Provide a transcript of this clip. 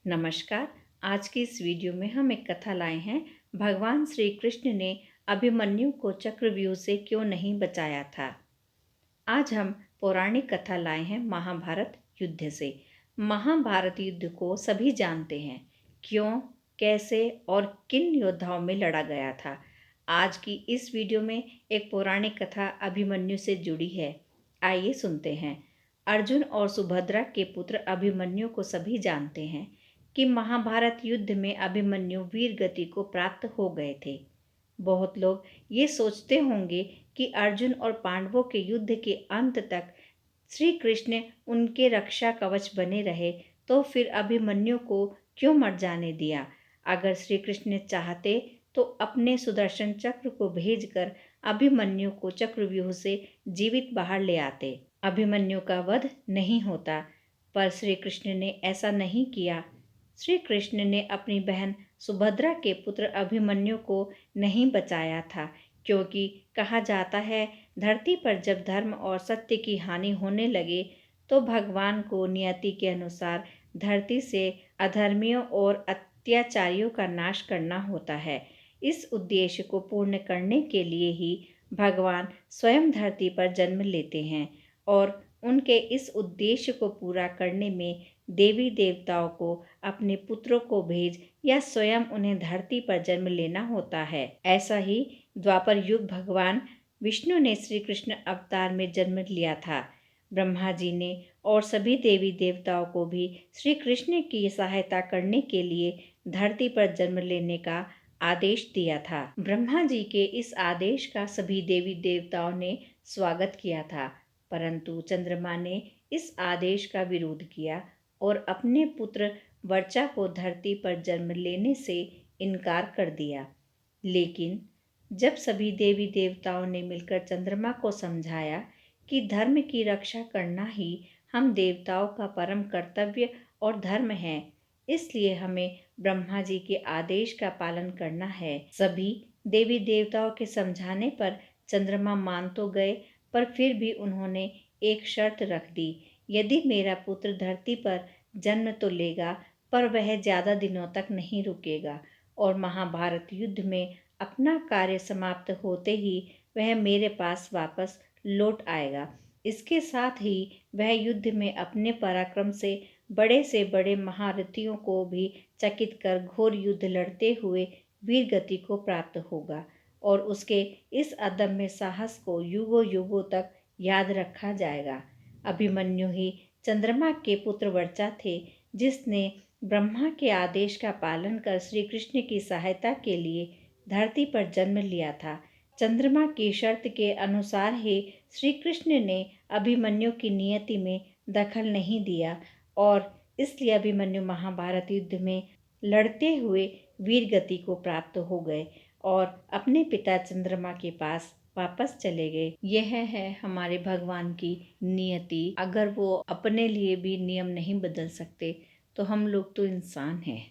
नमस्कार। आज की इस वीडियो में हम एक कथा लाए हैं। भगवान श्री कृष्ण ने अभिमन्यु को चक्रव्यूह से क्यों नहीं बचाया था। आज हम पौराणिक कथा लाए हैं महाभारत युद्ध से। महाभारत युद्ध को सभी जानते हैं, क्यों, कैसे और किन योद्धाओं में लड़ा गया था। आज की इस वीडियो में एक पौराणिक कथा अभिमन्यु से जुड़ी है। आइए सुनते हैं। अर्जुन और सुभद्रा के पुत्र अभिमन्यु को सभी जानते हैं कि महाभारत युद्ध में अभिमन्यु वीर गति को प्राप्त हो गए थे। बहुत लोग ये सोचते होंगे कि अर्जुन और पांडवों के युद्ध के अंत तक श्री कृष्ण उनके रक्षा कवच बने रहे, तो फिर अभिमन्यु को क्यों मर जाने दिया। अगर श्री कृष्ण चाहते तो अपने सुदर्शन चक्र को भेजकर अभिमन्यु को चक्रव्यूह से जीवित बाहर ले आते। अभिमन्यु का वध नहीं होता, पर श्री कृष्ण ने ऐसा नहीं किया। श्री कृष्ण ने अपनी बहन सुभद्रा के पुत्र अभिमन्यु को नहीं बचाया था, क्योंकि कहा जाता है धरती पर जब धर्म और सत्य की हानि होने लगे तो भगवान को नियति के अनुसार धरती से अधर्मियों और अत्याचारियों का नाश करना होता है। इस उद्देश्य को पूर्ण करने के लिए ही भगवान स्वयं धरती पर जन्म लेते हैं, और उनके इस उद्देश्य को पूरा करने में देवी देवताओं को अपने पुत्रों को भेज या स्वयं उन्हें धरती पर जन्म लेना होता है। ऐसा ही द्वापर युग भगवान विष्णु ने श्री कृष्ण अवतार में जन्म लिया था। ब्रह्मा जी ने और सभी देवी देवताओं को भी श्री कृष्ण की सहायता करने के लिए धरती पर जन्म लेने का आदेश दिया था। ब्रह्मा जी के इस आदेश का सभी देवी देवताओं ने स्वागत किया था, परंतु चंद्रमा ने इस आदेश का विरोध किया और अपने पुत्र वर्चा को धरती पर जन्म लेने से इनकार कर दिया। लेकिन जब सभी देवी देवताओं ने मिलकर चंद्रमा को समझाया कि धर्म की रक्षा करना ही हम देवताओं का परम कर्तव्य और धर्म है, इसलिए हमें ब्रह्मा जी के आदेश का पालन करना है। सभी देवी देवताओं के समझाने पर चंद्रमा मान तो गए, पर फिर भी उन्होंने एक शर्त रख दी। यदि मेरा पुत्र धरती पर जन्म तो लेगा, पर वह ज्यादा दिनों तक नहीं रुकेगा, और महाभारत युद्ध में अपना कार्य समाप्त होते ही वह मेरे पास वापस लौट आएगा। इसके साथ ही वह युद्ध में अपने पराक्रम से बड़े महारथियों को भी चकित कर घोर युद्ध लड़ते हुए वीर गति को प्राप्त होगा, और उसके इस अदम्य साहस को युगों युगों तक याद रखा जाएगा। अभिमन्यु ही चंद्रमा के पुत्र वर्चा थे, जिसने ब्रह्मा के आदेश का पालन कर श्री कृष्ण की सहायता के लिए धरती पर जन्म लिया था। चंद्रमा की शर्त के अनुसार ही श्री कृष्ण ने अभिमन्यु की नियति में दखल नहीं दिया, और इसलिए अभिमन्यु महाभारत युद्ध में लड़ते हुए वीर गति को प्राप्त हो गए और अपने पिता चंद्रमा के पास वापस चले गए। यह है हमारे भगवान की नियति। अगर वो अपने लिए भी नियम नहीं बदल सकते, तो हम लोग तो इंसान हैं।